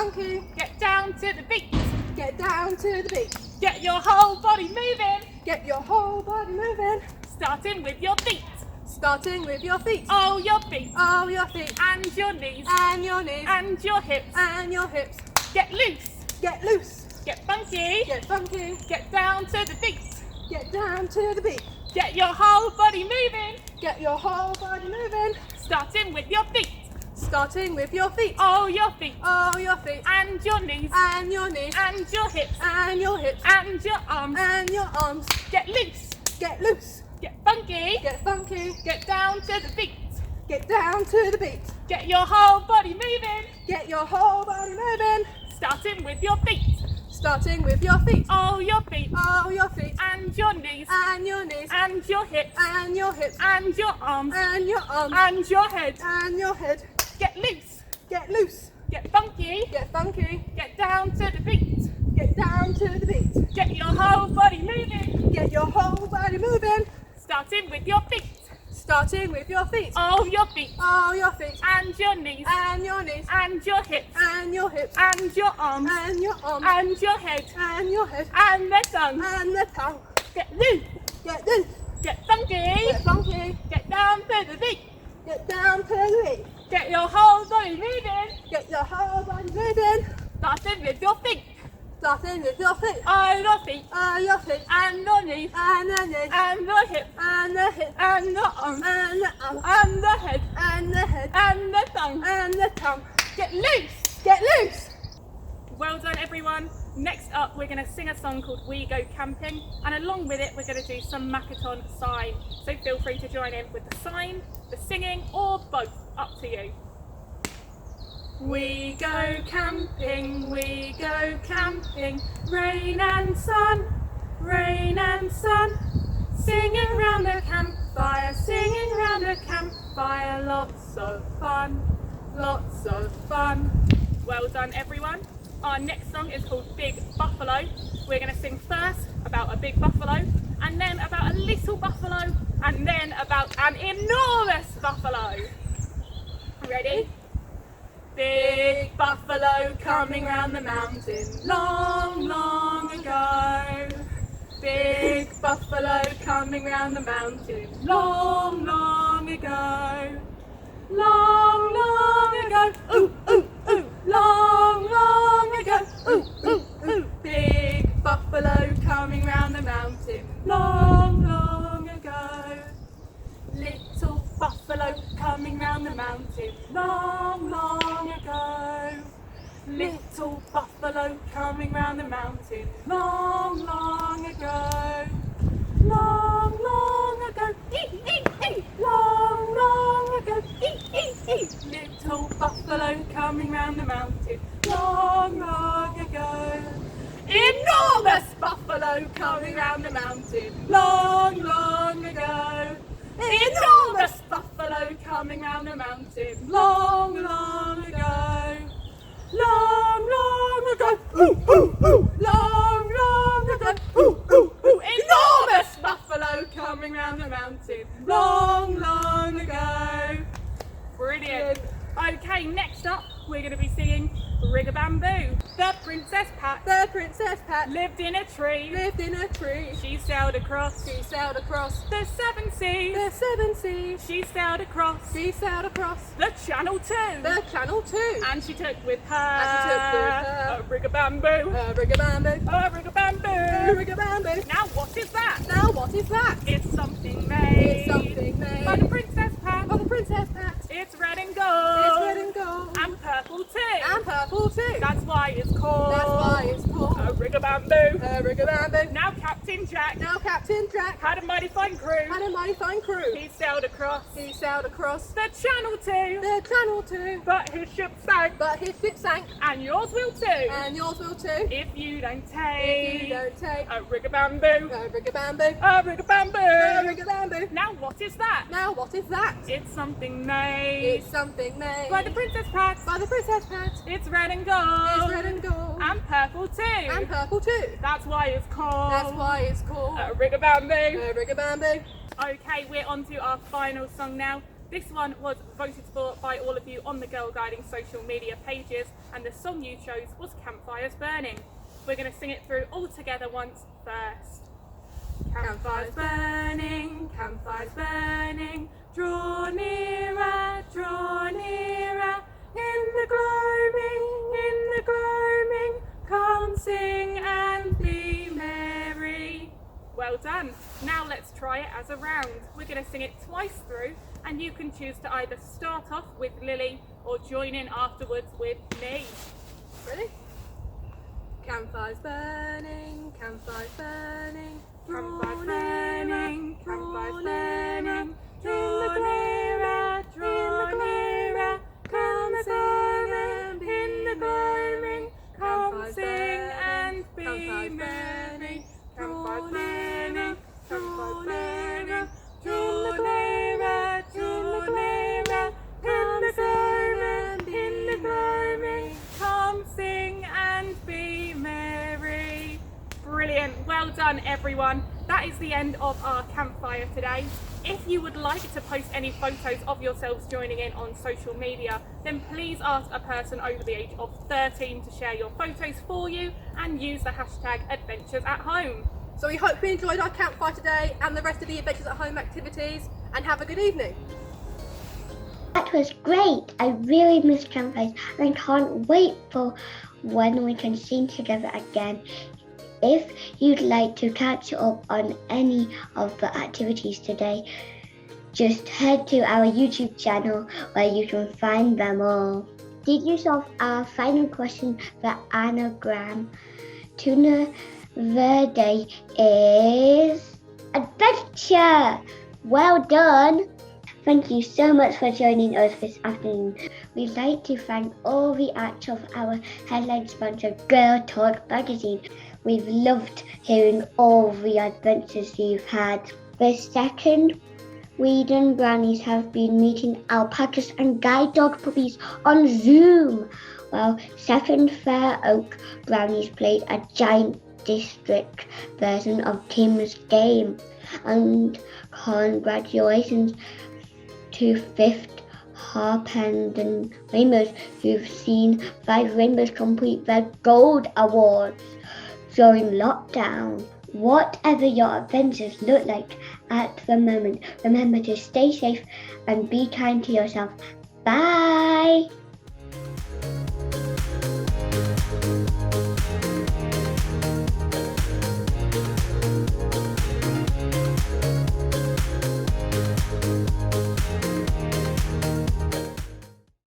down to the beat, get down to the beat. Get your whole body moving, get your whole body moving. Starting with your feet, starting with your feet. Oh, your feet, oh, your feet. And your knees, and your knees. And your hips, and your hips. Get loose, get loose, get funky, get down to the beat, get down to the beat. Get your whole body moving, get your whole body moving. Starting with your feet, starting with your feet. Oh, your feet, oh, your feet. And your knees, and your knees. And your hips, and your hips. And your arms, and your arms. Get loose, get loose, get funky, get down to the beat, get down to the beat. Get your whole body moving, get your whole body moving. Starting with your feet, starting with your feet. Oh, your feet, oh, your feet. And your knees, and your knees. And your hips, and your hips. And your arms, and your arms. And your head, and your head. Get loose, get loose, get funky, get down to the beat, get down to the beat. Get your whole body moving, get your whole body moving. Starting with your feet, starting with your feet. Oh, your feet, oh, your feet. And your knees, and your knees. And your hips, and your hips. And your arms, and your arms. And your head, and your head. And the tongue, and the tongue. Get loose, get loose, get funky, get get down to the beat, your whole body moving. Get your whole body moving. Starting with your feet. Starting with your feet. On your feet. On your feet. And your knees. And the knees. And the hips. And the hips. And the arms. And the arms. And the head. And the head. And the tongue. And the tongue. Get loose. Get loose. Well done, everyone. Next up, we're going to sing a song called We Go Camping, and along with it, we're going to do some Makaton sign. So feel free to join in with the sign, the singing, or both. Up to you. We go camping, rain and sun, singing round the campfire, lots of fun. Well done, everyone. Our next song is called Big Buffalo. We're going to sing first about a big buffalo, and then about a little buffalo, and then about an enormous buffalo. Ready? Big buffalo coming round the mountain long, long ago. Big buffalo coming round the mountain long, long ago. Long, long ago, ooh, ooh, ooh, long, long ago, ooh, ooh, ooh. Big buffalo coming round the mountain long, long ago. Little buffalo coming round the mountain long, long ago. Little buffalo coming round the mountain long, long ago. Long, long ago, long, long ago, little buffalo coming round the mountain long, long ago. Enormous buffalo coming round the mountain long, long ago. Enormous buffalo coming round the mountain long, long ago. Long, long ago, ooh, ooh, ooh, long, long ago, ooh, ooh, ooh, enormous buffalo coming round the mountain long, long ago. Brilliant. Okay, next up, we're going to be singing Rig-a-Bamboo. The Princess Pat lived in a tree. She sailed across the 7 seas. She sailed across the Channel too. And she took with her a Rig-a-Bamboo. A Rig-a-Bamboo. Now what is that? It's something made. By the Princess Pat. It's red and gold. And purple too. That's why it's called a Rig-a-Bamboo. Now Captain Jack had a mighty fine crew. He sailed across the Channel too. But his ship sank. And yours will too. If you don't take a Rig-a-Bamboo. Now what is that? It's something made. By the Princess Pat. It's red and gold. And purple too. That's why it's called a Rig-a-Bamboo. Okay, we're on to our final song now. This one was voted for by all of you on the Girlguiding social media pages, and the song you chose was Campfires Burning. We're going to sing it through all together once first. Campfires burning, draw nearer, in the gloaming, come sing and be merry. Well done. Now let's try it as a round. We're going to sing it twice through, and you can choose to either start off with Lily or join in afterwards with me. Ready? Campfires burning, Campfires burning, draw nearer, come sing and in the gloaming, come sing and be merry. Campfires burning, draw nearer, in the gloaming, come sing and be merry. Brilliant, well done everyone. That is the end of our campfire today. If you would like to post any photos of yourselves joining in on social media, then please ask a person over the age of 13 to share your photos for you and use the hashtag adventures at home. So we hope you enjoyed our campfire today and the rest of the Adventures at Home activities, and have a good evening. That was great. I really miss campfires and can't wait for when we can sing together again. If you'd like to catch up on any of the activities today, just head to our YouTube channel where you can find them all. Did you solve our final question for anagram? Tuna verde is adventure. Well done. Thank you so much for joining us this afternoon. We'd like to thank all the actors of our headline sponsor, Girl Talk magazine. We've loved hearing all the adventures you've had. The second Whedon brownies have been meeting alpacas and guide dog puppies on Zoom, while second Fair Oak brownies played a giant district version of Tim's game. And congratulations to fifth Harpenden Rainbows, who've seen 5 rainbows complete their gold awards during lockdown. Whatever your adventures look like at the moment, remember to stay safe and be kind to yourself. Bye!